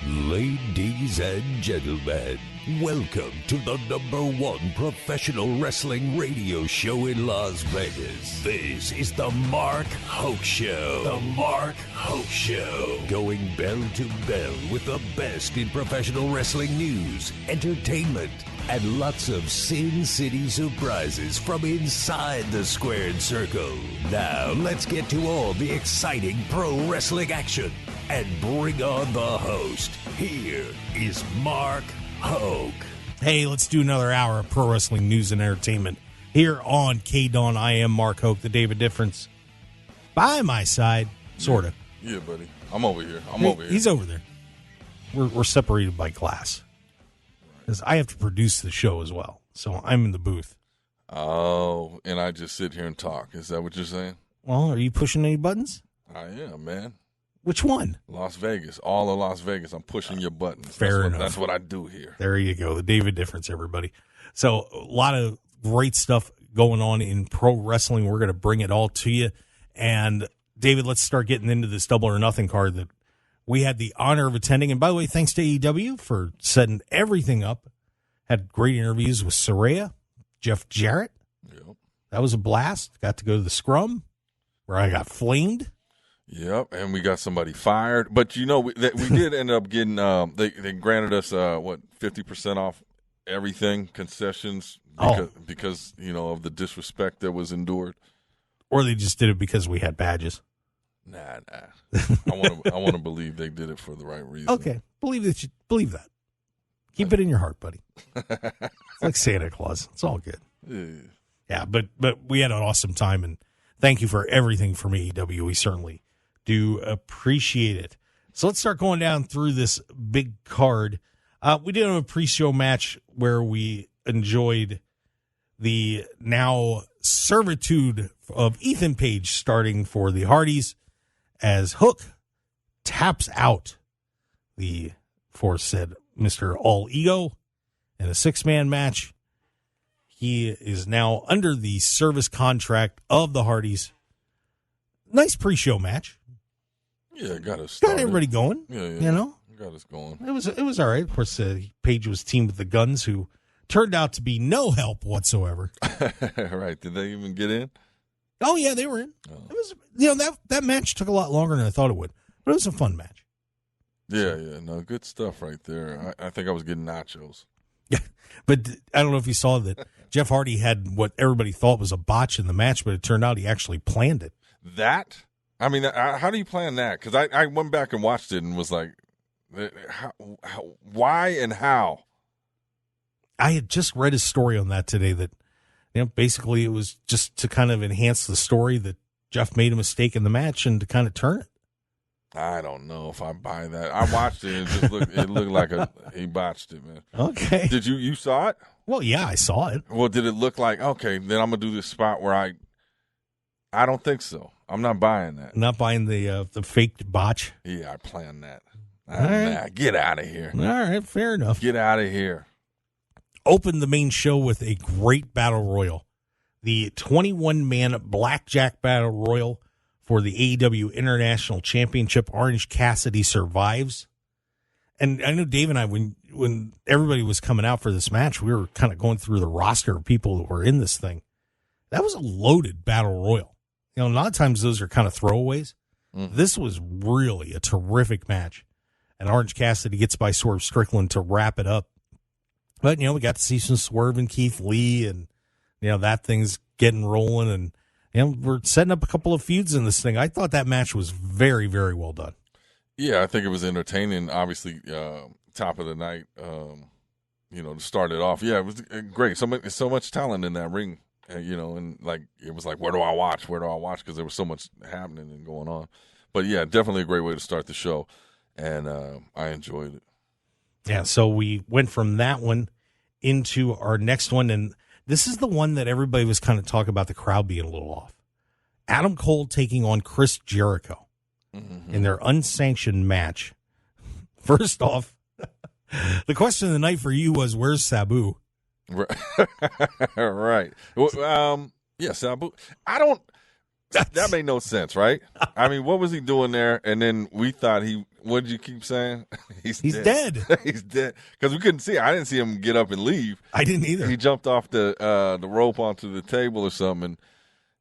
Ladies and gentlemen, welcome to the #1 professional wrestling radio show in Las Vegas. This is the Mark Hoke Show. The Mark Hoke Show. Going bell to bell with the best in professional wrestling news, entertainment, and lots of Sin City surprises from inside the squared circle. Now, let's get to all the exciting pro wrestling action and bring on the host. Here is Mark Hoke. Hey, let's do another hour of pro wrestling news and entertainment here on KDAWN. I am Mark Hoke, the David Difference. By my side, sort of. Yeah, buddy. I'm over here. He's over there. We're separated by glass. Because I have to produce the show as well. So I'm in the booth. Oh, and I just sit here and talk. Is that what you're saying? Well, are you pushing any buttons? I am, man. Which one? Las Vegas. All of Las Vegas. I'm pushing your buttons. Fair enough. That's what I do here. There you go. The David Difference, everybody. So a lot of great stuff going on in pro wrestling. We're going to bring it all to you. And, David, let's start getting into this Double or Nothing card that we had the honor of attending. And, by the way, thanks to AEW for setting everything up. Had great interviews with Saraya, Jeff Jarrett. Yep. That was a blast. Got to go to the scrum where I got flamed. Yep, and we got somebody fired. But, you know, we did end up getting they granted us, 50% off everything, concessions, because, you know, of the disrespect that was endured. Or they just did it because we had badges. Nah. I want to believe they did it for the right reason. Okay, believe that. Keep it in your heart, buddy. It's like Santa Claus. It's all good. Yeah, but we had an awesome time, and thank you for everything from AEW. We certainly do appreciate it. So let's start going down through this big card. We did have a pre-show match where we enjoyed the now servitude of Ethan Page starting for the Hardys as Hook taps out the aforesaid Mr. All Ego in a 6-man match. He is now under the service contract of the Hardys. Nice pre-show match. Yeah, got us started. Got everybody going. Yeah. You know? Got us going. It was all right. Of course, Page was teamed with the Guns, who turned out to be no help whatsoever. Right. Did they even get in? Oh, yeah, they were in. Oh. It was, that match took a lot longer than I thought it would, but it was a fun match. Yeah, no, good stuff right there. I think I was getting nachos. Yeah, but I don't know if you saw that Jeff Hardy had what everybody thought was a botch in the match, but it turned out he actually planned it. That? I mean, how do you plan that? Because I went back and watched it and was like, why and how? I had just read his story on that today that, you know, basically it was just to kind of enhance the story that Jeff made a mistake in the match and to kind of turn it. I don't know if I buy that. I watched it and it looked like he botched it, man. Okay. Did you saw it? Well, yeah, I saw it. Well, did it look like, okay, then I'm going to do this spot where I don't think so. I'm not buying that. Not buying the faked botch? Yeah, I planned that. All right. Nah, get out of here. All right, fair enough. Get out of here. Opened the main show with a great battle royal. The 21-man Blackjack Battle Royal for the AEW International Championship. Orange Cassidy survives. And I know Dave and I, when everybody was coming out for this match, we were kind of going through the roster of people that were in this thing. That was a loaded battle royal. You know, a lot of times those are kind of throwaways. Mm-hmm. This was really a terrific match. And Orange Cassidy gets by Swerve Strickland to wrap it up. But, you know, we got to see some Swerve and Keith Lee, and, you know, that thing's getting rolling. And, you know, we're setting up a couple of feuds in this thing. I thought that match was very, very well done. Yeah, I think it was entertaining. Obviously, top of the night, you know, to start it off. Yeah, it was great. So much talent in that ring, you know, and like it was like, where do I watch? Because there was so much happening and going on. But yeah, definitely a great way to start the show, and I enjoyed it. Yeah, so we went from that one into our next one, and this is the one that everybody was kind of talking about the crowd being a little off. Adam Cole taking on Chris Jericho in their unsanctioned match. First off, the question of the night for you was, where's Sabu? Right. Well, yeah, Sabu. I don't That made no sense, right? I mean, what was he doing there? And then we thought what did you keep saying? He's dead. He's dead. Because we couldn't see. I didn't see him get up and leave. I didn't either. He jumped off the rope onto the table or something,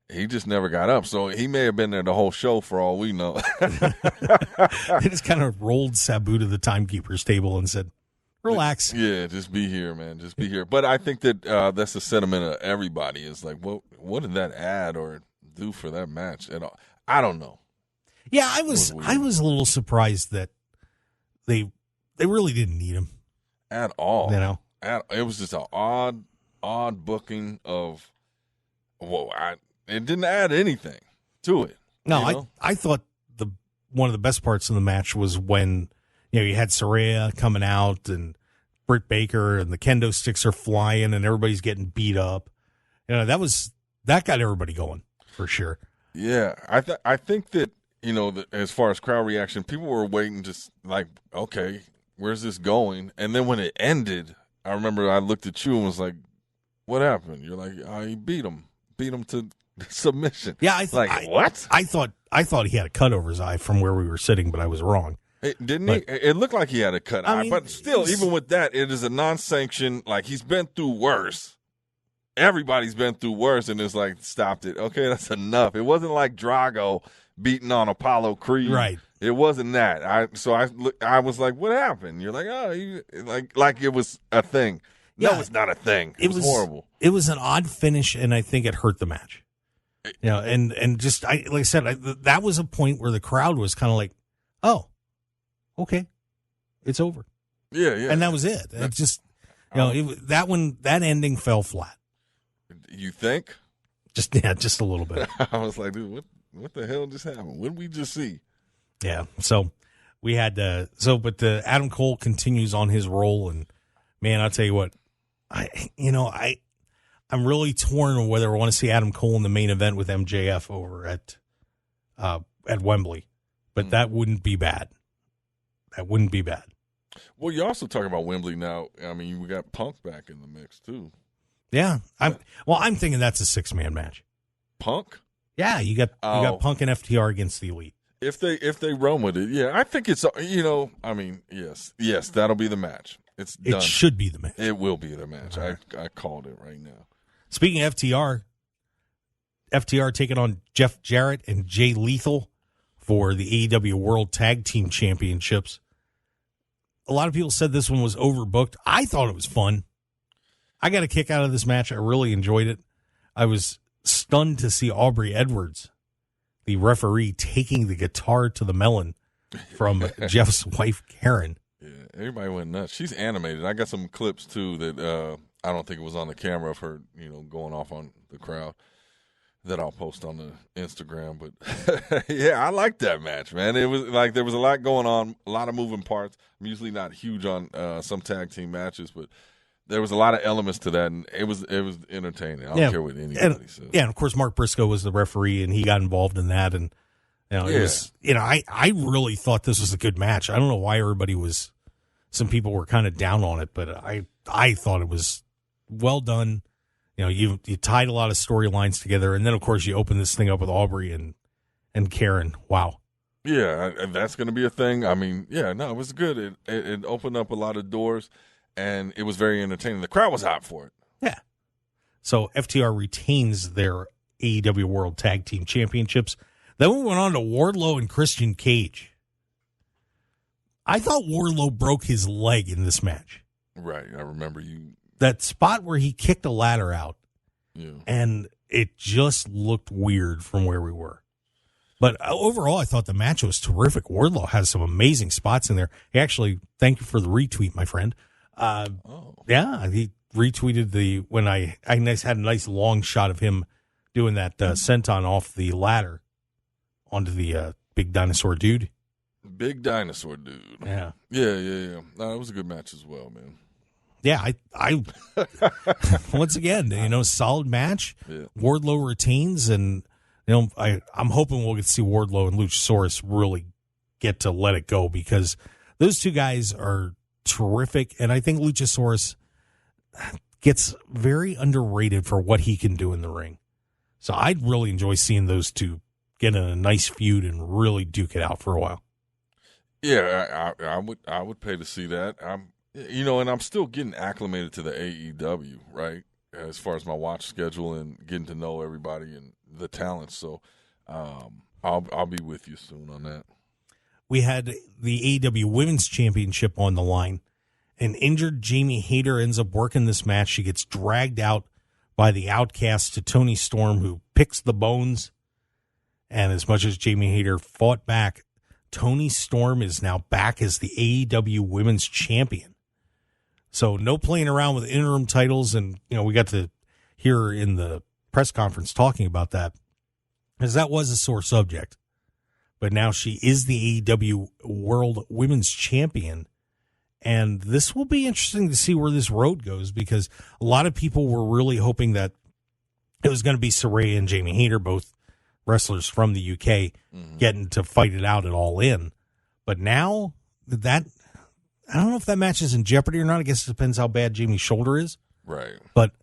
and he just never got up. So he may have been there the whole show for all we know. They just kind of rolled Sabu to the timekeeper's table and said, relax. Yeah, just be here, man. Just be here. But I think that that's the sentiment of everybody is like, what did that add or do for that match at all? I don't know. Yeah, I was a little surprised that they really didn't need him at all. You know, it was just an odd booking of. It didn't add anything to it. No, I thought one of the best parts of the match was when you had Saraya coming out and Britt Baker and the kendo sticks are flying and everybody's getting beat up. That got everybody going for sure. Yeah, I think that as far as crowd reaction, people were waiting, just like, okay, where's this going? And then when it ended, I remember I looked at you and was like, "What happened?" You're like, "He beat him to submission." Yeah, what? I thought he had a cut over his eye from where we were sitting, but I was wrong. Didn't he? It looked like he had a cut eye, but still, even with that, it is a non-sanctioned. Like, he's been through worse. Everybody's been through worse, and it's like, stopped it. Okay, that's enough. It wasn't like Drago beating on Apollo Creed. Right. It wasn't that. I was like, what happened? You're like, oh, like it was a thing. Yeah, no, it's not a thing. It was horrible. It was an odd finish, and I think it hurt the match. And just like I said, that was a point where the crowd was kind of like, oh, okay, it's over. Yeah. And that was it. It's just, that ending fell flat. You think? Just a little bit. I was like, dude, what the hell just happened? What did we just see? Yeah. So we had but Adam Cole continues on his roll, and man, I'll tell you what, I'm really torn on whether I want to see Adam Cole in the main event with MJF over at Wembley, but that wouldn't be bad. That wouldn't be bad. Well, you're also talking about Wembley now. I mean, we got Punk back in the mix too. Yeah, I'm thinking that's a 6-man match. Punk? Yeah, you got Punk and FTR against the Elite. If they run with it, yeah, I think it's I mean, yes, that'll be the match. It's done. It should be the match. It will be the match. Right. I called it right now. Speaking of FTR taking on Jarrett and Jay Lethal for the AEW World Tag Team Championships. A lot of people said this one was overbooked. I thought it was fun. I got a kick out of this match. I really enjoyed it. I was stunned to see Aubrey Edwards, the referee, taking the guitar to the melon from Jeff's wife, Karen. Yeah, everybody went nuts. She's animated. I got some clips, too, that I don't think it was on the camera of her, going off on the crowd, that I'll post on the Instagram. But, yeah, I liked that match, man. It was like there was a lot going on, a lot of moving parts. I'm usually not huge on some tag team matches, but there was a lot of elements to that, and it was entertaining. I don't care what anybody says. Yeah, and of course Mark Briscoe was the referee, and he got involved in that, and it was I really thought this was a good match. I don't know why some people were kind of down on it, but I thought it was well done. You tied a lot of storylines together, and then of course you open this thing up with Aubrey and Karen. Wow. Yeah, that's going to be a thing. I mean, it was good. It opened up a lot of doors. And it was very entertaining. The crowd was hot for it. Yeah. So FTR retains their AEW World Tag Team Championships. Then we went on to Wardlow and Christian Cage. I thought Wardlow broke his leg in this match. Right. I remember you. That spot where he kicked a ladder out. Yeah. And it just looked weird from where we were. But overall, I thought the match was terrific. Wardlow has some amazing spots in there. Actually, thank you for the retweet, my friend. Yeah, he retweeted when I had a nice long shot of him doing that senton off the ladder onto the big dinosaur dude. Big dinosaur dude. Yeah. Yeah. No, it was a good match as well, man. Yeah, I once again, solid match. Yeah. Wardlow retains, and I'm hoping we'll get to see Wardlow and Luchasaurus really get to let it go, because those two guys are terrific, and I think Luchasaurus gets very underrated for what he can do in the ring. So I'd really enjoy seeing those two get in a nice feud and really duke it out for a while. Yeah, I would pay to see that. And I'm still getting acclimated to the AEW, right? As far as my watch schedule and getting to know everybody and the talent. So I'll be with you soon on that. We had the AEW Women's Championship on the line. An injured Jamie Hayter ends up working this match. She gets dragged out by the Outcasts to Toni Storm, who picks the bones. And as much as Jamie Hayter fought back, Toni Storm is now back as the AEW Women's Champion. So no playing around with interim titles. And, we got to hear in the press conference talking about that, because that was a sore subject. But now she is the AEW World Women's Champion. And this will be interesting to see where this road goes, because a lot of people were really hoping that it was going to be Saraya and Jamie Hayter, both wrestlers from the UK, getting to fight it out at All In. But now that, I don't know if that match is in jeopardy or not. I guess it depends how bad Jamie's shoulder is. Right. But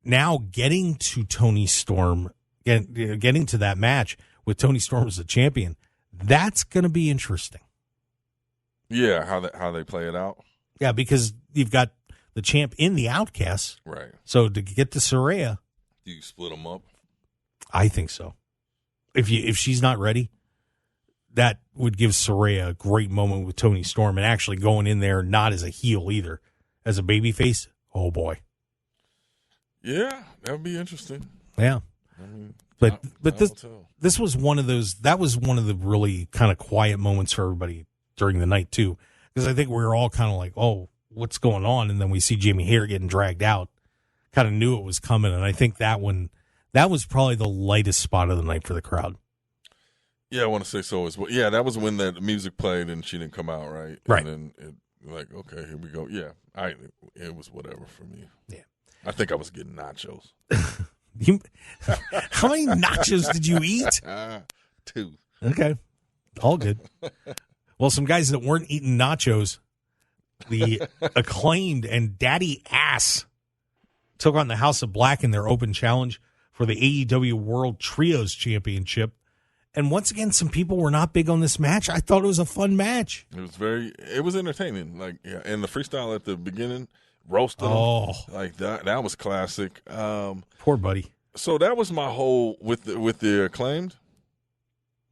now getting to Toni Storm, getting to that match with Toni Storm as the champion, that's going to be interesting. Yeah, how they play it out. Yeah, because you've got the champ in the Outcasts. Right. So to get to Saraya, you split them up. I think so. If she's not ready, that would give Saraya a great moment with Toni Storm, and actually going in there not as a heel either, as a babyface. Oh boy. Yeah, that would be interesting. Yeah. But this was one of those. That was one of the really kind of quiet moments for everybody during the night too, because I think we were all kind of like, oh, what's going on? And then we see Jamie Hayter getting dragged out. Kind of knew it was coming, and I think that was probably the lightest spot of the night for the crowd. Yeah, I want to say so as well. Yeah, that was when the music played and she didn't come out, right? Right. And then okay, here we go. Yeah, it was whatever for me. Yeah. I think I was getting nachos. How many nachos did you eat? 2. Okay. All good. Well, some guys that weren't eating nachos, the Acclaimed and Daddy Ass took on the House of Black in their open challenge for the AEW World Trios Championship. And once again, some people were not big on this match. I thought it was a fun match. It was entertaining. And the freestyle at the beginning, roasting them, that was classic. Poor buddy. So that was my whole with the Acclaimed.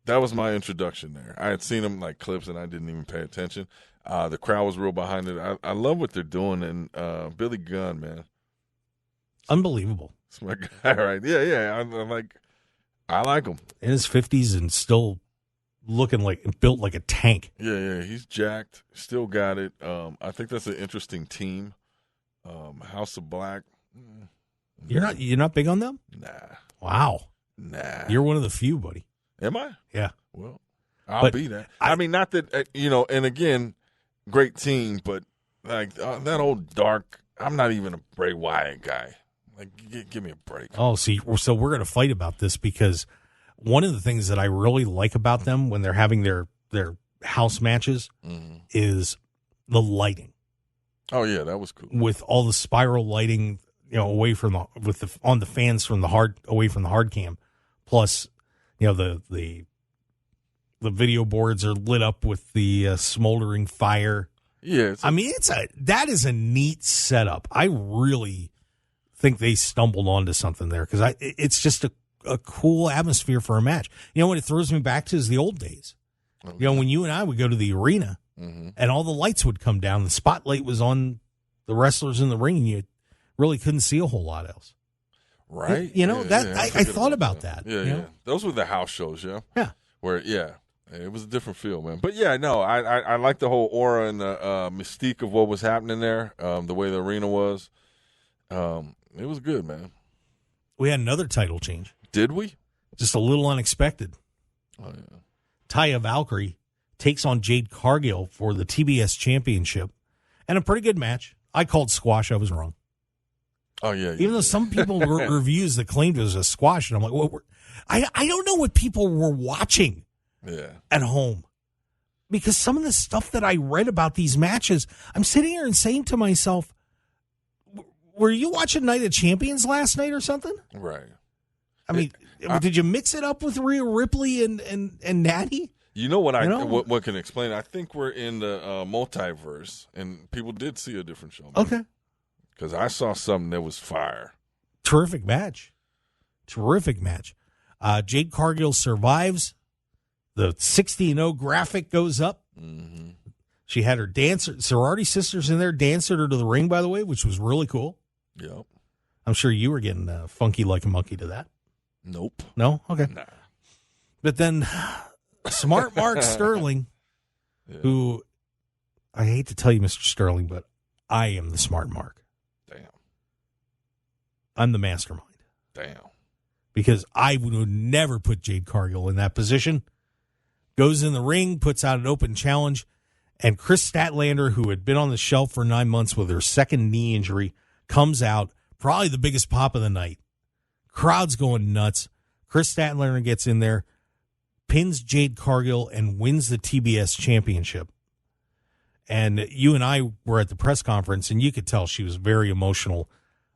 That was my introduction there. I had seen them clips and I didn't even pay attention. The crowd was real behind it. I love what they're doing, and Billy Gunn, man, unbelievable. That's my guy, right? Yeah. I like him in his 50s and still looking built like a tank. Yeah, he's jacked. Still got it. I think that's an interesting team. House of Black. You're not big on them? Nah. Wow. Nah. You're one of the few, buddy. Am I? Yeah. Well, I'll be that. I mean, not that and again, great team, but that old dark. I'm not even a Bray Wyatt guy. Give me a break. Oh, see, so we're going to fight about this, because one of the things that I really like about them when they're having their house matches is the lighting. Oh yeah, that was cool. With all the spiral lighting, away from on the fans from away from the hard cam, plus the video boards are lit up with the smoldering fire. Yeah, that is a neat setup. I really think they stumbled onto something there, because it's just a cool atmosphere for a match. What it throws me back to is the old days. Okay. When you and I would go to the arena and all the lights would come down, the spotlight was on the wrestlers in the ring, and you really couldn't see a whole lot else. Right. I thought about that. Yeah. Those were the house shows, yeah. Yeah. Where, it was a different feel, man. But I like the whole aura and the mystique of what was happening there, the way the arena was. It was good, man. We had another title change. Did we? Just a little unexpected. Oh, yeah. Taya Valkyrie takes on Jade Cargill for the TBS Championship. And a pretty good match. I called squash. I was wrong. Oh, yeah. Even though some people reviews that claimed it was a squash. And I'm like, I don't know what people were watching at home. Because some of the stuff that I read about these matches, I'm sitting here and saying to myself, were you watching Night of Champions last night or something? Right. I mean, did you mix it up with Rhea Ripley and Natty? You know what what can explain it? I think we're in the multiverse, and people did see a different show. Okay. Because I saw something that was fire. Terrific match. Jade Cargill survives. The 60-0 graphic goes up. Mm-hmm. She had her sorority sisters in there, danced her to the ring, by the way, which was really cool. Yep. I'm sure you were getting funky like a monkey to that. Nope. No? Okay. Nah. But then smart Mark Sterling, who, I hate to tell you, Mr. Sterling, but I am the smart Mark. Damn. I'm the mastermind. Damn. Because I would never put Jade Cargill in that position. Goes in the ring, puts out an open challenge, and Chris Statlander, who had been on the shelf for 9 months with her second knee injury, comes out, probably the biggest pop of the night. Crowd's going nuts. Chris Statlander gets in there, pins Jade Cargill, and wins the TBS championship. And you and I were at the press conference, and you could tell she was very emotional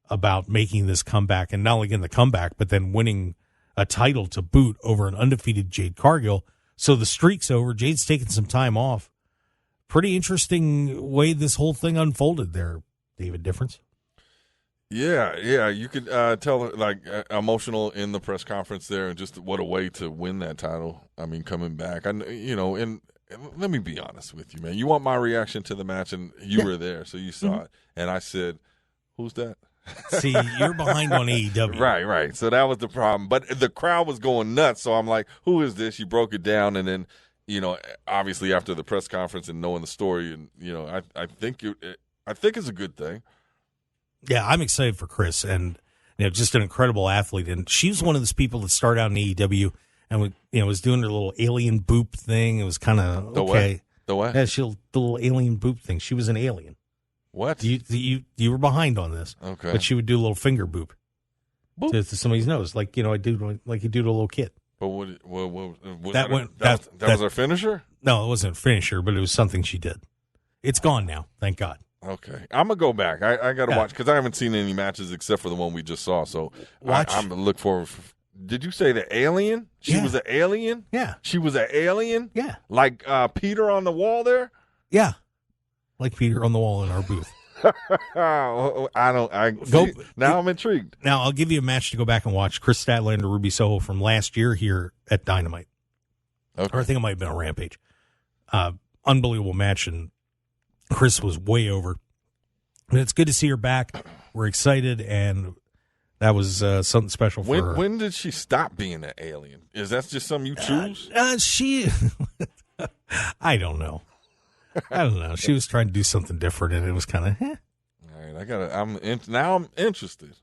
about making this comeback, and not only getting the comeback, but then winning a title to boot over an undefeated Jade Cargill. So the streak's over. Jade's taking some time off. Pretty interesting way this whole thing unfolded there, David Difference. Yeah. You could tell, like, emotional in the press conference there, and just what a way to win that title. I mean, coming back. And let me be honest with you, man. You want my reaction to the match, and you were there, so you saw it. And I said, who's that? See, you're behind on AEW. Right. So that was the problem. But the crowd was going nuts, so I'm like, who is this? You broke it down, and then, obviously after the press conference and knowing the story, and, I think it's a good thing. Yeah, I'm excited for Chris, and just an incredible athlete. And she was one of those people that started out in AEW and was doing her little alien boop thing. It was kind of okay. The what? Yeah, the little alien boop thing. She was an alien. What? You were behind on this. Okay. But she would do a little finger boop. To somebody's nose, like I do, like you do to a little kid. But what that was her finisher? No, it wasn't a finisher, but it was something she did. It's gone now, thank God. Okay, I'm gonna go back. I got to watch because I haven't seen any matches except for the one we just saw. So I'm gonna look forward. Did you say the alien? She was an alien. Yeah, she was an alien. Yeah, like Peter on the wall there. Yeah, like Peter on the wall in our booth. Now I'm intrigued. Now I'll give you a match to go back and watch: Chris Statlander, Ruby Soho from last year here at Dynamite. Okay. Or I think it might have been a Rampage. Unbelievable match, and Chris was way over. But it's good to see her back. We're excited, and that was something special for her. When did she stop being an alien? Is that just something you choose? I don't know. She was trying to do something different, and it was kind of, All right, I'm interested.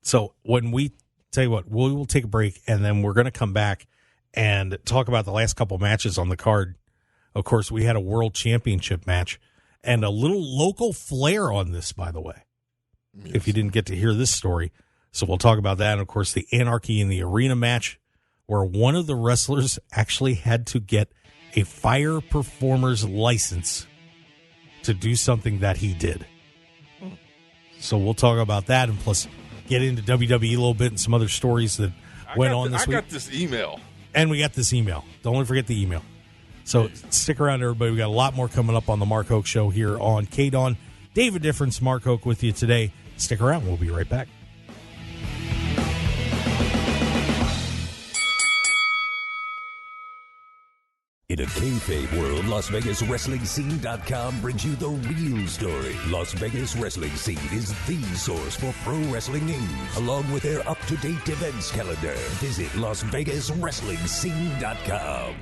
So when we tell you what, we will take a break, and then we're going to come back and talk about the last couple matches on the card. Of course, we had a world championship match and a little local flair on this, by the way, if you didn't get to hear this story. So we'll talk about that. And, of course, the Anarchy in the Arena match, where one of the wrestlers actually had to get a fire performer's license to do something that he did. So we'll talk about that, and plus get into WWE a little bit and some other stories that went on this week. I got this email. And we got this email. Don't forget the email. So stick around, everybody. We got a lot more coming up on the Mark Hoke Show here on KDAWN. David Difference, Mark Hoke with you today. Stick around. We'll be right back. In a kayfabe world, LasVegasWrestlingScene.com brings you the real story. Las Vegas Wrestling Scene is the source for pro wrestling news, along with their up-to-date events calendar. Visit LasVegasWrestlingScene.com.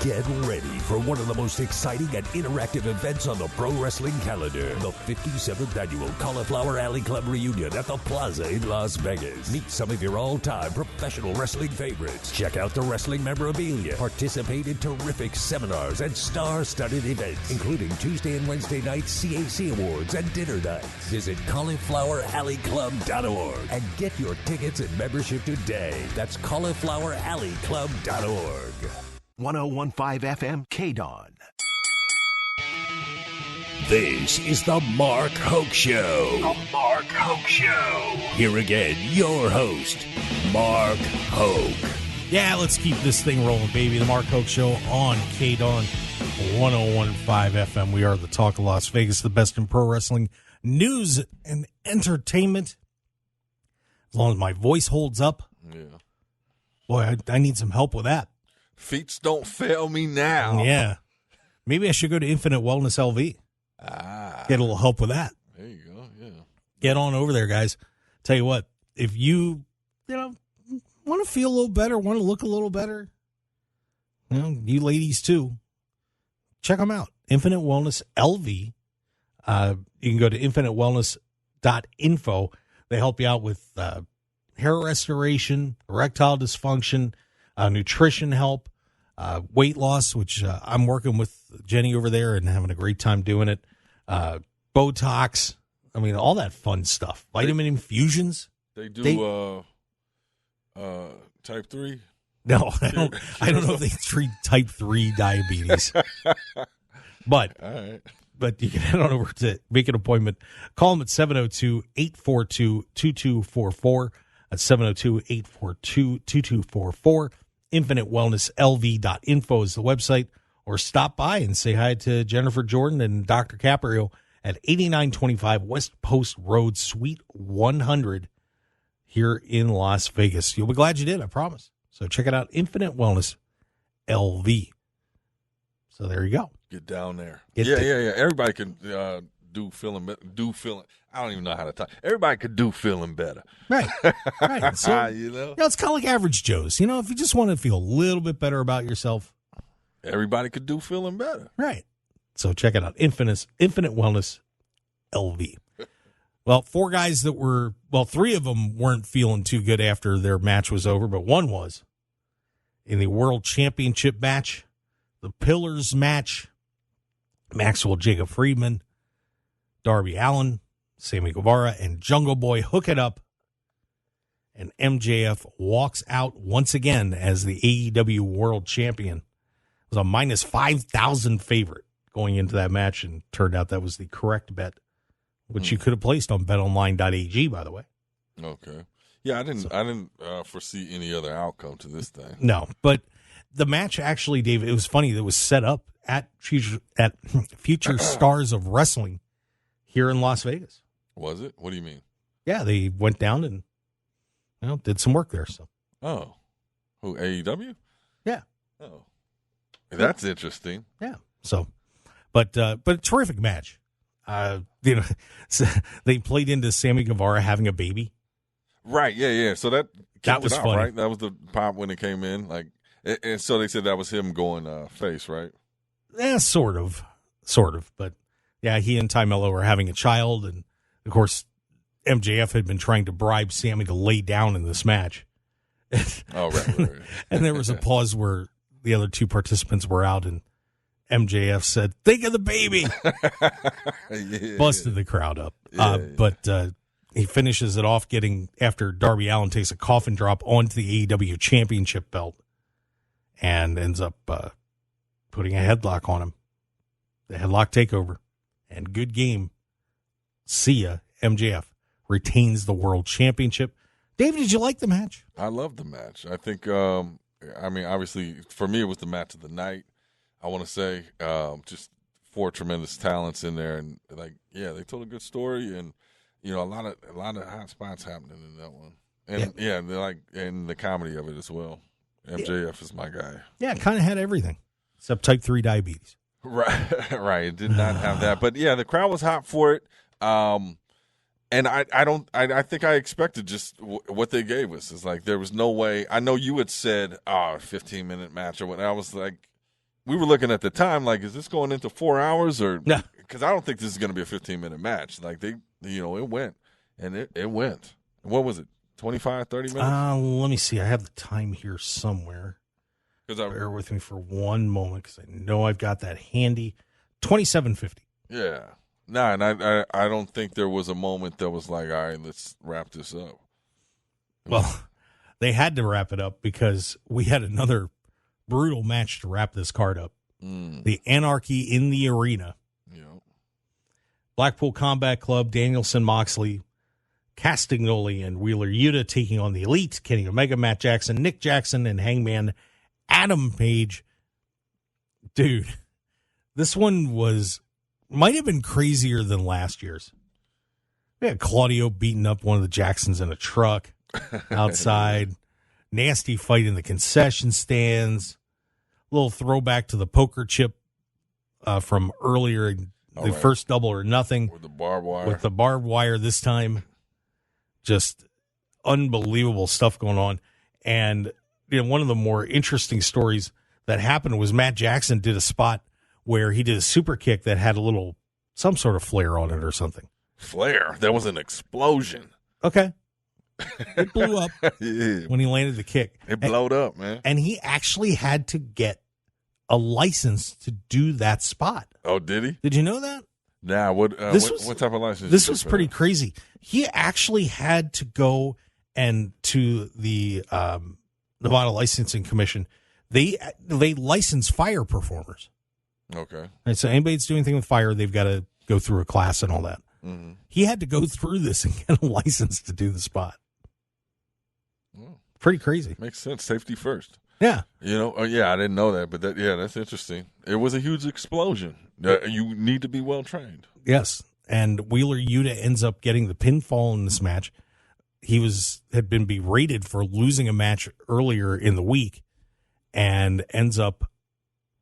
Get ready for one of the most exciting and interactive events on the pro wrestling calendar. The 57th Annual Cauliflower Alley Club Reunion at the Plaza in Las Vegas. Meet some of your all-time professional wrestling favorites. Check out the wrestling memorabilia. Participate in terrific seminars and star-studded events, including Tuesday and Wednesday night CAC Awards and dinner nights. Visit caulifloweralleyclub.org and get your tickets and membership today. That's caulifloweralleyclub.org. 101.5 FM KDAWN. This is the Mark Hoke Show. The Mark Hoke Show. Here again, your host, Mark Hoke. Yeah, let's keep this thing rolling, baby. The Mark Hoke Show on KDAWN 101.5 FM. We are the talk of Las Vegas, the best in pro wrestling news and entertainment. As long as my voice holds up. Yeah. Boy, I need some help with that. Feet don't fail me now. Yeah. Maybe I should go to Infinite Wellness LV. Get a little help with that. There you go, yeah. Get on over there, guys. Tell you what, if you want to feel a little better, want to look a little better, you ladies too, check them out. Infinite Wellness LV. You can go to infinitewellness.info. They help you out with hair restoration, erectile dysfunction, nutrition help, weight loss, which I'm working with Jenny over there and having a great time doing it. Botox. I mean, all that fun stuff. Vitamin infusions. They do type 3? No, I don't know if they treat type 3 diabetes. But all right. But you can head on over to make an appointment. Call them at 702-842-2244. That's 702-842-2244. InfiniteWellnessLV.info is the website. Or stop by and say hi to Jennifer Jordan and Dr. Caprio at 8925 West Post Road, Suite 100 here in Las Vegas. You'll be glad you did, I promise. So check it out, Infinite Wellness LV. So there you go. Get down there. Yeah. Everybody can do feeling. I don't even know how to talk. Everybody could do feeling better. Right. So, it's kind of like Average Joe's. If you just want to feel a little bit better about yourself. Everybody could do feeling better. Right. So check it out. Infinite Wellness LV. Well, four guys three of them weren't feeling too good after their match was over, but one was in the World Championship match, the Pillars match. Maxwell Jacob Friedman, Darby Allin, Sammy Guevara, and Jungle Boy hook it up. And MJF walks out once again as the AEW World Champion. It was a minus 5,000 favorite going into that match, and turned out that was the correct bet, which you could have placed on betonline.ag, by the way. Okay. Yeah, I didn't foresee any other outcome to this thing. No, but the match actually, Dave, it was funny. It was set up at Future Stars of Wrestling here in Las Vegas. Was it? What do you mean? Yeah, they went down and did some work there. So. Oh, who, AEW? Yeah. Oh, that's interesting. Yeah. So, but a terrific match. So they played into Sammy Guevara having a baby. Right. Yeah. So that was out, funny. Right? That was the pop when it came in. And so they said that was him going face, right? Yeah, sort of. But yeah, he and Ty Mello were having a child, and of course, MJF had been trying to bribe Sammy to lay down in this match. Oh, right. And there was a pause where the other two participants were out, and MJF said, "Think of the baby." Busted the crowd up. But he finishes it off after Darby Allin takes a coffin drop onto the AEW Championship belt and ends up putting a headlock on him. The headlock takeover. And good game. See ya. MJF retains the World Championship. David, did you like the match? I loved the match. I think, obviously, for me, it was the match of the night. I want to say just four tremendous talents in there. And, they told a good story. And, a lot of hot spots happening in that one. And, and the comedy of it as well. MJF is my guy. Yeah, kind of had everything except type 3 diabetes. Right. It did not have that. But, yeah, the crowd was hot for it. And I think I expected just what they gave us. It's like there was no way. I know you had said, 15-minute match or what. I was like, we were looking at the time like, is this going into 4 hours or? No. Because I don't think this is going to be a 15-minute match. Like it went, and it went. What was it? 25, 30 minutes? Let me see. I have the time here somewhere. Bear with me for one moment because I know I've got that handy. 27:50. Yeah. No, and I don't think there was a moment that was like, all right, let's wrap this up. Well, they had to wrap it up because we had another brutal match to wrap this card up. The Anarchy in the Arena. Yeah. Blackpool Combat Club, Danielson, Moxley, Castagnoli, and Wheeler Yuta taking on the Elite, Kenny Omega, Matt Jackson, Nick Jackson, and Hangman Adam Page. Dude, this one might have been crazier than last year's. We had Claudio beating up one of the Jacksons in a truck outside. Nasty fight in the concession stands. Little throwback to the poker chip from earlier in the first Double or Nothing. With the barbed wire. With the barbed wire this time. Just unbelievable stuff going on. And one of the more interesting stories that happened was Matt Jackson did a spot where he did a super kick that had some sort of flare on it or something. Flare? There was an explosion. Okay. It blew up when he landed the kick. It blowed up, man. And he actually had to get a license to do that spot. Oh, did he? Did you know that? Nah, what type of license? This was pretty crazy. He actually had to go to the Nevada Licensing Commission. They license fire performers. Okay. And so anybody that's doing anything with fire, they've got to go through a class and all that. Mm-hmm. He had to go through this and get a license to do the spot. Pretty crazy. Makes sense. Safety first. Yeah. I didn't know that, but that's interesting. It was a huge explosion. You need to be well trained. Yes. And Wheeler Yuta ends up getting the pinfall in this match. He had been berated for losing a match earlier in the week and ends up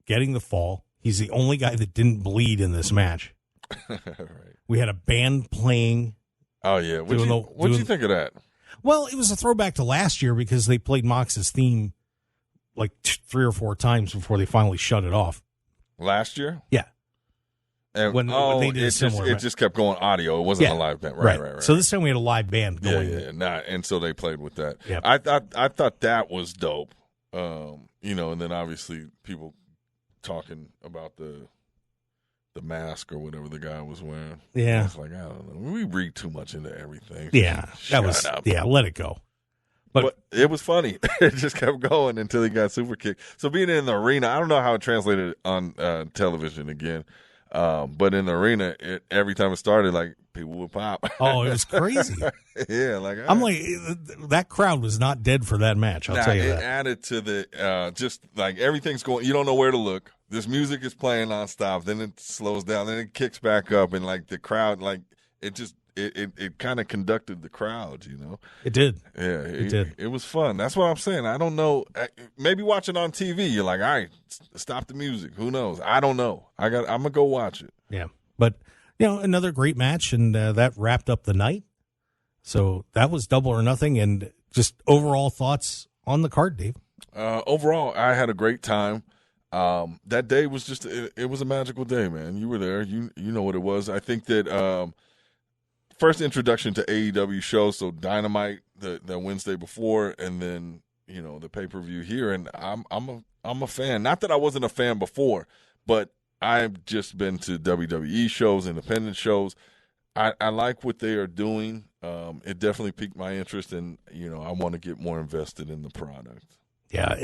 getting the fall. He's the only guy that didn't bleed in this match. Right. We had a band playing. Oh, yeah. What'd you think of that? Well, it was a throwback to last year because they played Mox's theme like 3 or 4 times before they finally shut it off. Last year? Yeah. And when they did it just kept going audio. It wasn't a live band. Right. So this time we had a live band going. And so they played with that. Yep. I thought that was dope. And then obviously people talking about the mask or whatever the guy was wearing. Yeah. It's like, I don't know. We read too much into everything. Yeah. Shut up. Yeah, let it go. But it was funny. It just kept going until he got super kicked. So being in the arena, I don't know how it translated on television again. But in the arena, every time it started, like, people would pop. Oh, it was crazy. Yeah, like I'm like, that crowd was not dead for that match. I'll tell you that. It added to the just like everything's going. You don't know where to look. This music is playing nonstop. Then it slows down. Then it kicks back up, and like the crowd, like it just it kind of conducted the crowd. It did. Yeah, it did. It was fun. That's what I'm saying. I don't know. Maybe watching on TV, you're like, all right, stop the music. Who knows? I don't know. I'm gonna go watch it. Yeah, but another great match, and that wrapped up the night. So that was Double or Nothing, and just overall thoughts on the card, Dave. Overall, I had a great time. That day was just it was a magical day, man. You were there. You know what it was. I think that first introduction to AEW shows, so Dynamite the Wednesday before, and then the pay-per-view here, and I'm a fan. Not that I wasn't a fan before, but I've just been to WWE shows, independent shows. I like what they are doing. It definitely piqued my interest, and I want to get more invested in the product. Yeah,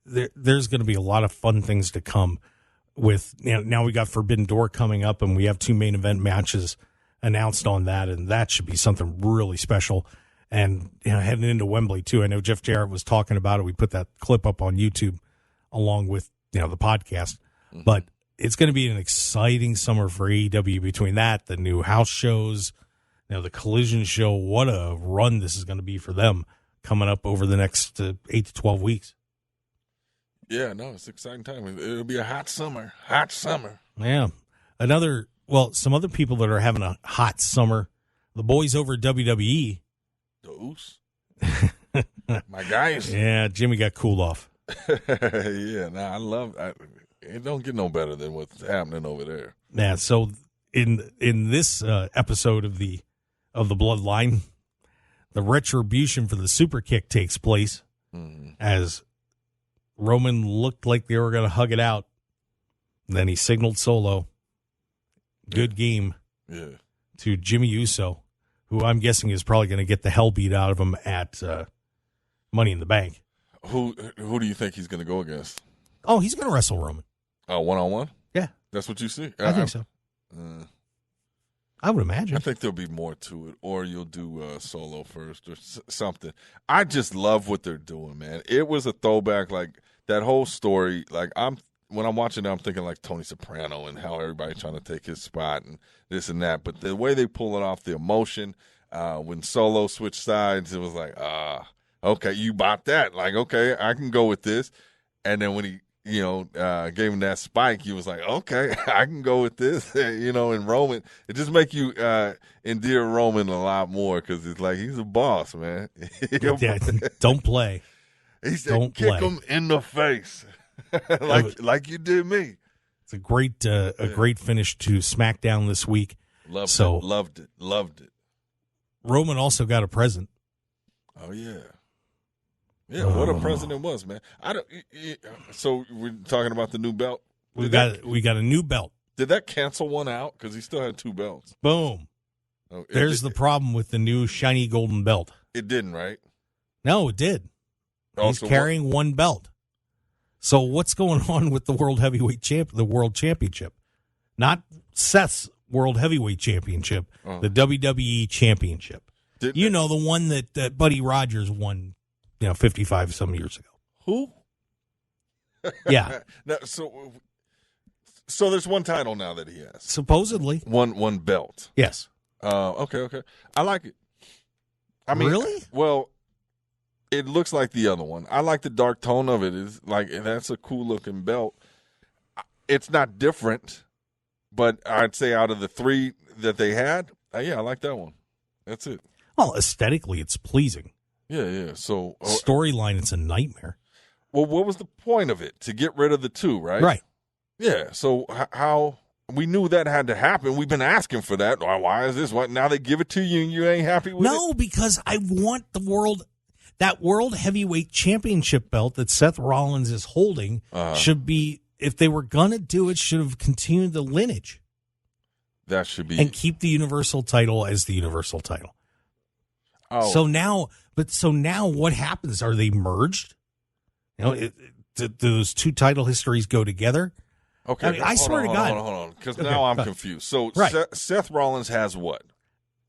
there's going to be a lot of fun things to come with. Now we got Forbidden Door coming up, and we have 2 main event matches announced on that, and that should be something really special. And heading into Wembley too. I know Jeff Jarrett was talking about it. We put that clip up on YouTube along with the podcast, but it's going to be an exciting summer for AEW between that, the new house shows, the Collision show. What a run this is going to be for them coming up over the next 8 to 12 weeks. Yeah, no, it's an exciting time. It'll be a hot summer. Hot summer. Yeah. Some other people that are having a hot summer, the boys over at WWE. Those? My guys. Yeah, Jimmy got cooled off. Yeah, I love it. Don't get no better than what's happening over there. Yeah, so in this episode of the Bloodline, the retribution for the super kick takes place as Roman looked like they were going to hug it out. Then he signaled Solo. Good game to Jimmy Uso, who I'm guessing is probably going to get the hell beat out of him at Money in the Bank. Who do you think he's going to go against? Oh, he's going to wrestle Roman. Oh, 1-on-1? Yeah. That's what you see? I think so. I would imagine. I think there'll be more to it, or you'll do Solo first or something. I just love what they're doing, man. It was a throwback, like that whole story. Like when I'm watching it, I'm thinking like Tony Soprano and how everybody's trying to take his spot and this and that. But the way they pull it off, the emotion, when Solo switched sides, it was like, okay, you bought that. Like, okay, I can go with this. And then when he, gave him that spike, he was like, okay, I can go with this. And Roman, it just make you endear Roman a lot more because it's like he's a boss, man. Yeah, don't play. He said, don't kick play. him in the face like you did me. It's a great finish to SmackDown this week. Loved it. Roman also got a present. Oh, yeah. Yeah, what a present it was, man. So we're talking about the new belt. We got a new belt. Did that cancel one out? Because he still had 2 belts. Boom. Oh, There's the problem with the new shiny golden belt. It didn't, right? No, it did. He's carrying one belt. So what's going on with the World Championship? Not Seth's World Heavyweight Championship, the WWE Championship. The one that Buddy Rogers won, 55 some years ago. Who? Yeah. So there's one title now that he has. Supposedly. One belt. Yes. Okay. I like it. I mean, really? Well, it looks like the other one. I like the dark tone of it. It's like that's a cool looking belt. It's not different, but I'd say out of the 3 that they had, I like that one. That's it. Well, aesthetically, it's pleasing. Yeah. So storyline, it's a nightmare. Well, what was the point of it? To get rid of the 2, right? Right. Yeah. So how we knew that had to happen. We've been asking for that. Why is this? What? Now they give it to you and you ain't happy with it? No, because I want that World Heavyweight Championship belt that Seth Rollins is holding should be, if they were going to do it, should have continued the lineage. That should be. And keep the Universal title as the Universal title. Oh. So now what happens? Are they merged? Do those 2 title histories go together? Okay. I swear to God. Hold on. Because now I'm confused. So right. Seth Rollins has what?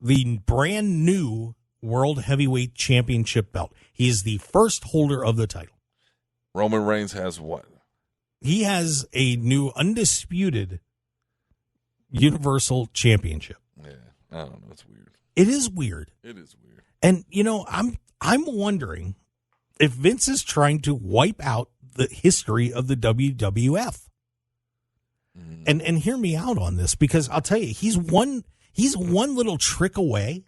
The brand new World Heavyweight Championship belt. He is the first holder of the title. Roman Reigns has what? He has a new undisputed Universal Championship. Yeah, I don't know. It's weird. It is weird. And I'm wondering if Vince is trying to wipe out the history of the WWF. And hear me out on this, because I'll tell you, he's one little trick away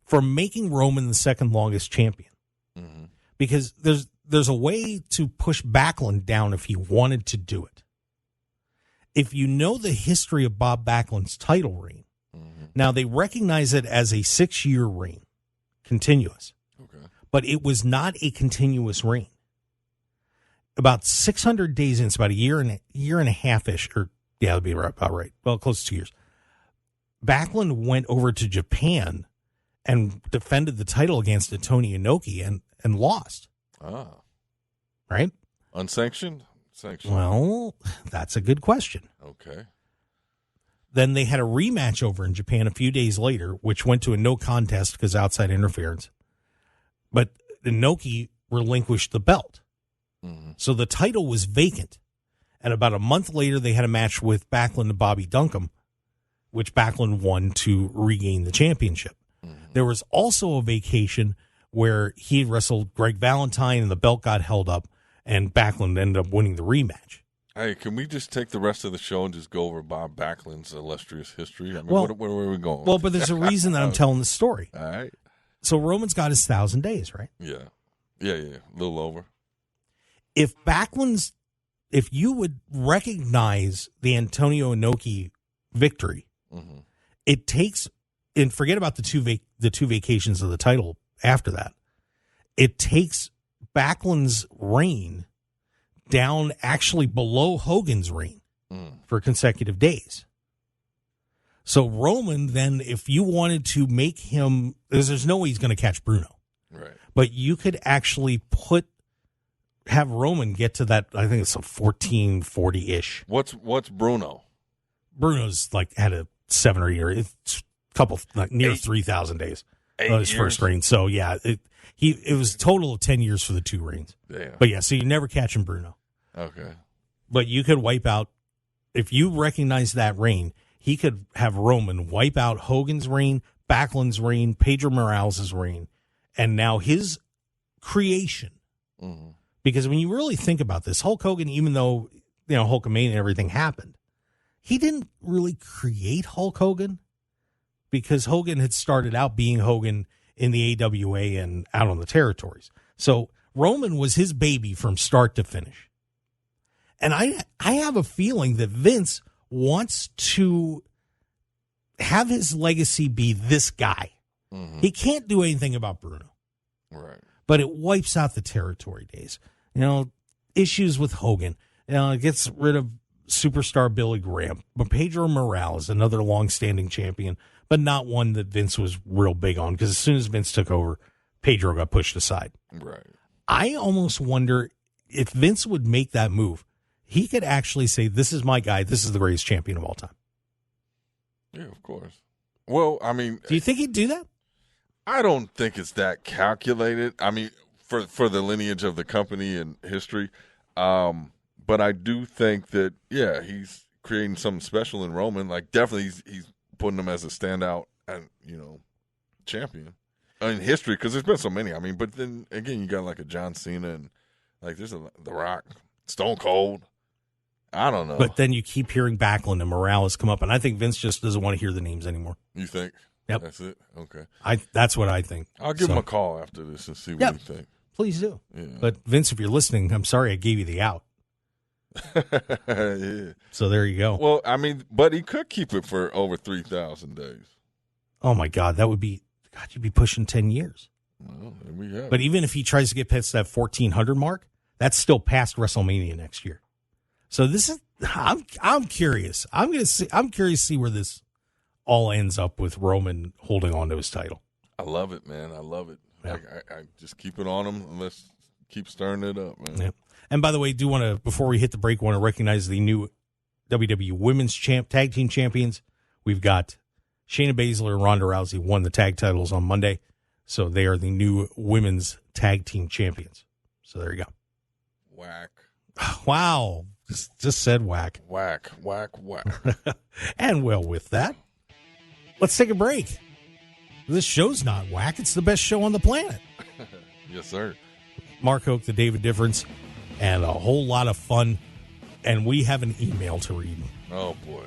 from making Roman the second longest champion. Mm-hmm. Because there's a way to push Backlund down if he wanted to do it. If you know the history of Bob Backlund's title reign, now they recognize it as a 6-year reign, continuous. Okay. But it was not a continuous reign. About 600 days in, it's about a year and a half-ish, or that'd be about right. Well, close to 2 years. Backlund went over to Japan and defended the title against Tony Inoki and lost. Ah. Right? Unsanctioned? Sanctioned? Well, that's a good question. Okay. Then they had a rematch over in Japan a few days later, which went to a no contest because outside interference. But Inoki relinquished the belt. Mm-hmm. So the title was vacant. And about a month later, they had a match with Backlund and Bobby Duncum, which Backlund won to regain the championship. Mm-hmm. There was also a vacation where he had wrestled Greg Valentine and the belt got held up, and Backlund ended up winning the rematch. Hey, can we just take the rest of the show and just go over Bob Backlund's illustrious history? I mean, well, where are we going? Well, but there's a reason that I'm telling the story. All right. So Roman's got his 1,000 days, right? Yeah. A little over. If you would recognize the Antonio Inoki victory, mm-hmm. It takes, and forget about the two vacations of the title after that, it takes Backlund's reign down actually below Hogan's reign for consecutive days. So Roman, then, if you wanted to make him, there's no way he's going to catch Bruno. Right. But you could actually have Roman get to that, I think it's a 1440-ish. What's Bruno? Bruno's had a 7 or 8 years. It's a couple, like near 3,000 days of his first reign. So, yeah, it was a total of 10 years for the 2 reigns. Damn. But, yeah, so you never catch him, Bruno. Okay. But you could wipe out, if you recognize that reign, he could have Roman wipe out Hogan's reign, Backlund's reign, Pedro Morales' reign, and now his creation. Mm-hmm. Because when you really think about this, Hulk Hogan, even though, Hulkamania and everything happened, he didn't really create Hulk Hogan, because Hogan had started out being Hogan in the AWA and out on the territories. So Roman was his baby from start to finish. And I have a feeling that Vince wants to have his legacy be this guy. Mm-hmm. He can't do anything about Bruno. Right. But it wipes out the territory days. Issues with Hogan. It gets rid of superstar Billy Graham. But Pedro Morales, another long-standing champion, but not one that Vince was real big on, because as soon as Vince took over, Pedro got pushed aside. Right. I almost wonder if Vince would make that move. He could actually say, this is my guy. This is the greatest champion of all time. Yeah, of course. Well, I mean, do you think he'd do that? I don't think it's that calculated. I mean, for the lineage of the company and history. But I do think that, yeah, he's creating something special in Roman. Like, definitely he's putting him as a standout and, champion in history, because there's been so many. I mean, but then again, you got like a John Cena and like there's The Rock, Stone Cold. I don't know. But then you keep hearing Backlund and Morales come up, and I think Vince just doesn't want to hear the names anymore. You think? Yep. That's it? Okay. That's what I think. I'll give him a call after this and see what you think. Please do. Yeah. But Vince, if you're listening, I'm sorry I gave you the out. Yeah. So there you go. Well, I mean, but he could keep it for over 3,000 days. Oh, my God. That would be, you'd be pushing 10 years. Well, there we have But even if he tries to get past that 1,400 mark, that's still past WrestleMania next year. So this is, I'm curious. I'm curious to see where this all ends up with Roman holding on to his title. I love it, man. I love it. Yeah. I just keep it on him and let's keep stirring it up, man. Yeah. And by the way, before we hit the break, want to recognize the new WWE Women's Tag Team Champions. We've got Shayna Baszler and Ronda Rousey won the tag titles on Monday. So they are the new Women's Tag Team Champions. So there you go. Whack. Wow. Just said whack. Whack, whack, whack. And well, with that, let's take a break. This show's not whack. It's the best show on the planet. Yes, sir. Mark Hoke, the David Difference, and a whole lot of fun. And we have an email to read. Oh, boy.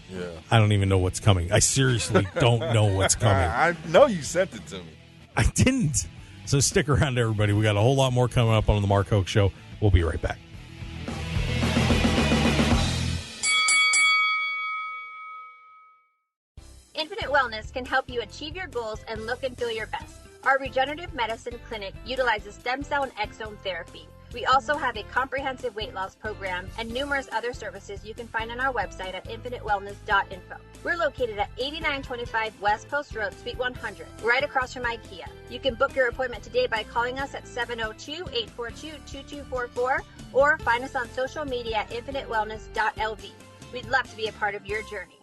Yeah. I don't even know what's coming. I seriously don't know what's coming. I know you sent it to me. I didn't. So stick around, everybody. We got a whole lot more coming up on the Mark Hoke Show. We'll be right back. Infinite Wellness can help you achieve your goals and look and feel your best. Our regenerative medicine clinic utilizes stem cell and exome therapy. We also have a comprehensive weight loss program and numerous other services you can find on our website at infinitewellness.info. We're located at 8925 West Post Road, Suite 100, right across from IKEA. You can book your appointment today by calling us at 702-842-2244 or find us on social media at infinitewellness.lv. We'd love to be a part of your journey.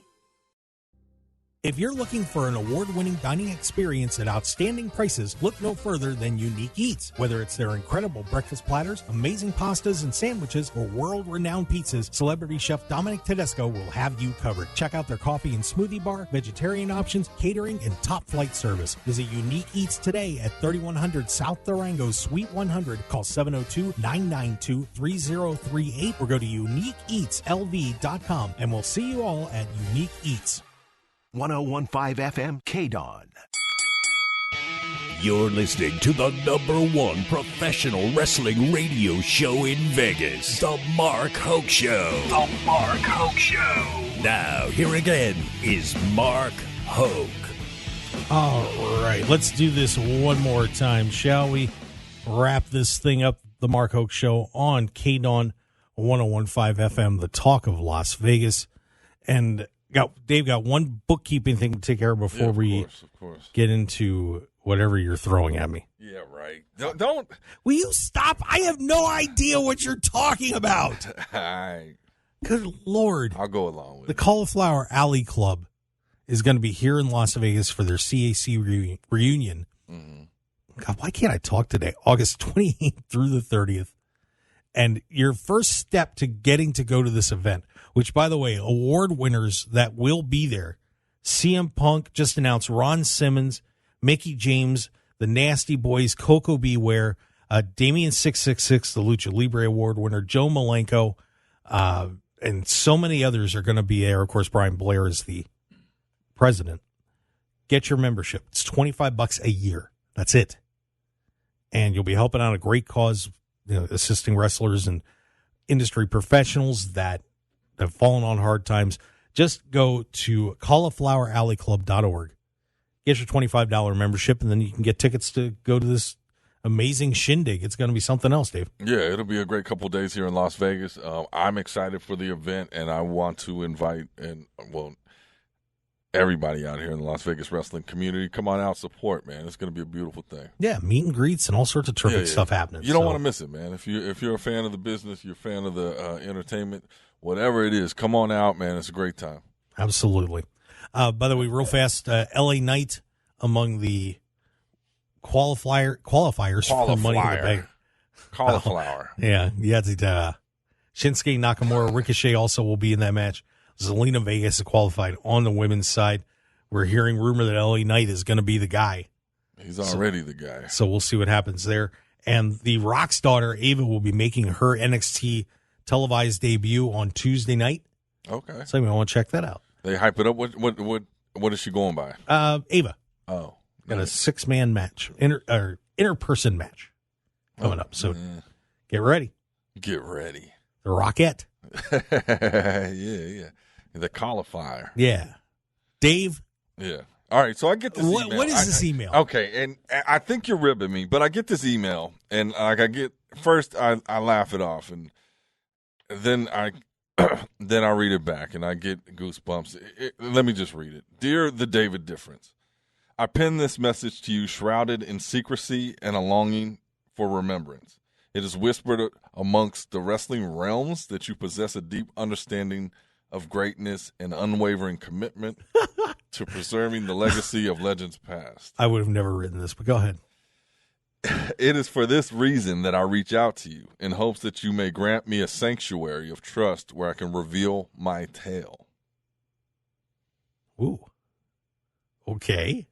If you're looking for an award-winning dining experience at outstanding prices, look no further than Unique Eats. Whether it's their incredible breakfast platters, amazing pastas and sandwiches, or world-renowned pizzas, celebrity chef Dominic Tedesco will have you covered. Check out their coffee and smoothie bar, vegetarian options, catering, and top-flight service. Visit Unique Eats today at 3100 South Durango, Suite 100. Call 702-992-3038 or go to uniqueeatslv.com, and we'll see you all at Unique Eats. 101.5 FM KDAWN. You're listening to the #1 professional wrestling radio show in Vegas, The Mark Hoke Show. The Mark Hoke Show. Now, here again is Mark Hoke. All right, let's do this one more time, shall we? Wrap this thing up, The Mark Hoke Show on KDAWN 101.5 FM, the talk of Las Vegas. And Dave got one bookkeeping thing to take care of before we get into whatever you're throwing at me. Yeah, right. Don't. Will you stop? I have no idea what you're talking about. Good Lord. I'll go along with the Cauliflower Alley Club is going to be here in Las Vegas for their CAC reunion. God, why can't I talk today? August 28th through the 30th. And your first step to getting to go to this event, which, by the way, award winners that will be there, CM Punk just announced Ron Simmons, Mickey James, the Nasty Boys, Coco Beware, Damien 666, the Lucha Libre Award winner, Joe Malenko, and so many others are going to be there. Of course, Brian Blair is the president. Get your membership. It's $25 a year. That's it. And you'll be helping out a great cause, assisting wrestlers and industry professionals that have fallen on hard times. Just go to caulifloweralleyclub.org. Get your $25 membership, and then you can get tickets to go to this amazing shindig. It's going to be something else, Dave. Yeah, it'll be a great couple of days here in Las Vegas. I'm excited for the event, and I want to invite everybody out here in the Las Vegas wrestling community. Come on out, support, man. It's going to be a beautiful thing. Yeah, meet and greets and all sorts of terrific stuff happening. You don't want to miss it, man. If you're a fan of the business, you're a fan of the entertainment, whatever it is, come on out, man. It's a great time. Absolutely. By the way, real fast, LA Knight among the qualifiers for Money in the Bank. Cauliflower. Yeah. Shinsuke Nakamura, Ricochet also will be in that match. Zelina Vega is qualified on the women's side. We're hearing rumor that LA Knight is going to be the guy. He's already the guy. So we'll see what happens there. And the Rock's daughter, Ava, will be making her NXT televised debut on Tuesday night. Okay. So I want to check that out. They hype it up. What is she going by? Ava. Oh. Got a 6-man match, inter-person match coming up. So get ready. Get ready. The Rockette. Yeah. The cauliflower. Yeah. Dave. Yeah. All right, so I get this email. What is this email? Okay, and I think you're ribbing me, but I get this email, and I laugh it off, and then I read it back, and I get goosebumps. Let me just read it. Dear the David Difference, I pen this message to you shrouded in secrecy and a longing for remembrance. It is whispered amongst the wrestling realms that you possess a deep understanding of greatness and unwavering commitment to preserving the legacy of legends past. I would have never written this, but go ahead. It is for this reason that I reach out to you in hopes that you may grant me a sanctuary of trust where I can reveal my tale. Ooh. Okay.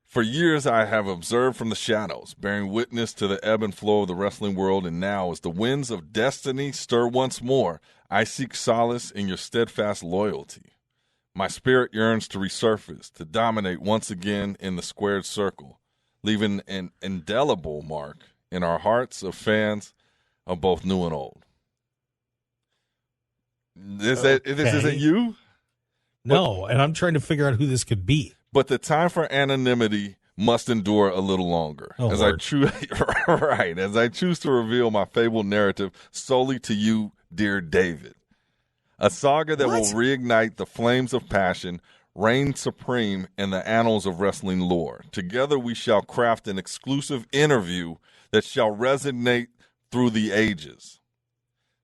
For years, I have observed from the shadows, bearing witness to the ebb and flow of the wrestling world, and now, as the winds of destiny stir once more, I seek solace in your steadfast loyalty. My spirit yearns to resurface, to dominate once again in the squared circle, leaving an indelible mark in our hearts of fans of both new and old. This isn't you? No, and I'm trying to figure out who this could be. But the time for anonymity must endure a little longer. As I choose to reveal my fabled narrative solely to you, dear David. A saga that will reignite the flames of passion, reign supreme in the annals of wrestling lore. Together we shall craft an exclusive interview that shall resonate through the ages.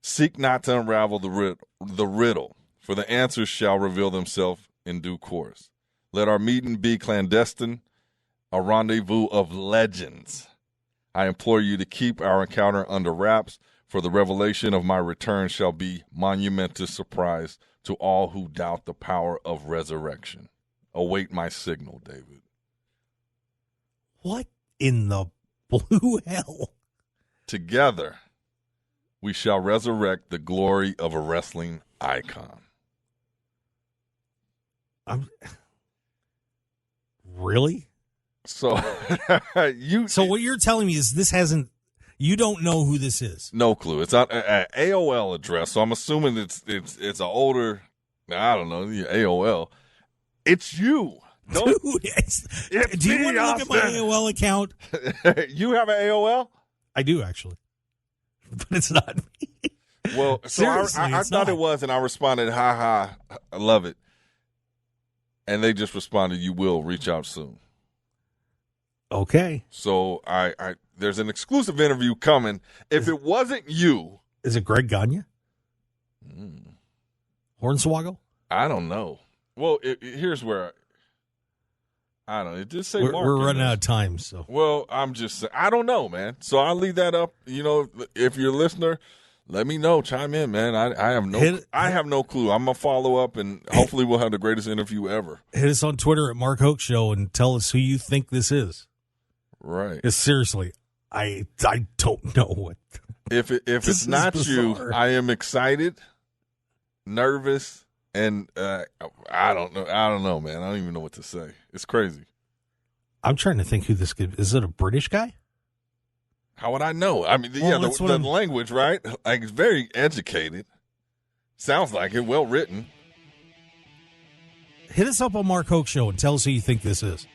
Seek not to unravel the riddle, for the answers shall reveal themselves in due course. Let our meeting be clandestine, a rendezvous of legends. I implore you to keep our encounter under wraps, for the revelation of my return shall be monumentous surprise to all who doubt the power of resurrection. Await my signal, David. What in the blue hell? Together, we shall resurrect the glory of a wrestling icon. Really? So So what you're telling me is you don't know who this is. No clue. It's on an AOL address, so I'm assuming it's an older, I don't know, AOL. It's you. Dude, do you want to look at my AOL account? You have an AOL? I do, actually. But it's not me. Well, so I thought it was, and I responded, ha, I love it. And they just responded, you will reach out soon. Okay. So there's an exclusive interview coming. If it wasn't you. Is it Greg Gagne? Hornswoggle? I don't know. Well, here's where I don't know. It just say We're Mark. running out of time, so. Well, I'm just saying, I don't know, man. So I'll leave that up. You know, if you're a listener, let me know. Chime in, man. I have no clue. I'm gonna follow up, and hopefully we'll have the greatest interview ever. Hit us on Twitter at Mark Hoke Show and tell us who you think this is. Right. Seriously, I don't know what. If it's not you, I am excited, nervous, and I don't know, man. I don't even know what to say. It's crazy. I'm trying to think who this could. Is it a British guy? How would I know? I mean, the language, right? Like, it's very educated. Sounds like it. Well written. Hit us up on Mark Hoke Show and tell us who you think this is.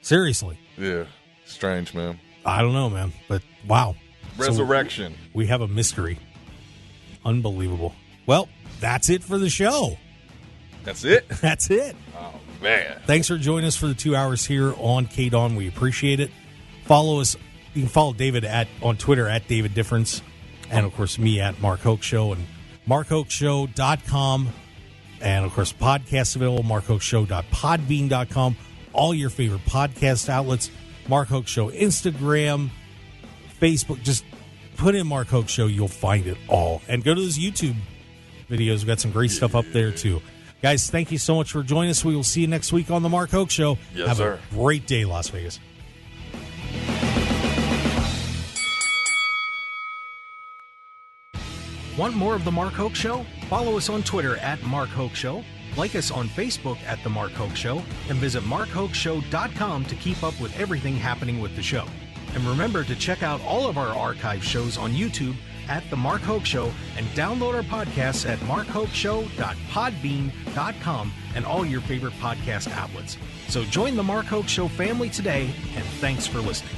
Seriously. Yeah. Strange, man. I don't know, man. But wow. Resurrection. So we have a mystery. Unbelievable. Well, that's it for the show. That's it? That's it. Oh, man. Thanks for joining us for the 2 hours here on KDAWN. We appreciate it. Follow us. You can follow David on Twitter at David Difference, and, of course, me at Mark Hoke Show, and markhokeshow.com, and, of course, podcasts available, markhokeshow.podbean.com, all your favorite podcast outlets, Mark Hoke Show, Instagram, Facebook. Just put in Mark Hoke Show. You'll find it all. And go to those YouTube videos. We've got some great stuff up there, too. Guys, thank you so much for joining us. We will see you next week on the Mark Hoke Show. Yes, sir. Have a great day, Las Vegas. Want more of The Mark Hoke Show? Follow us on Twitter at Mark Hoke Show, like us on Facebook at The Mark Hoke Show, and visit markhokeshow.com to keep up with everything happening with the show. And remember to check out all of our archive shows on YouTube at The Mark Hoke Show, and download our podcasts at markhokeshow.podbean.com and all your favorite podcast outlets. So join The Mark Hoke Show family today, and thanks for listening.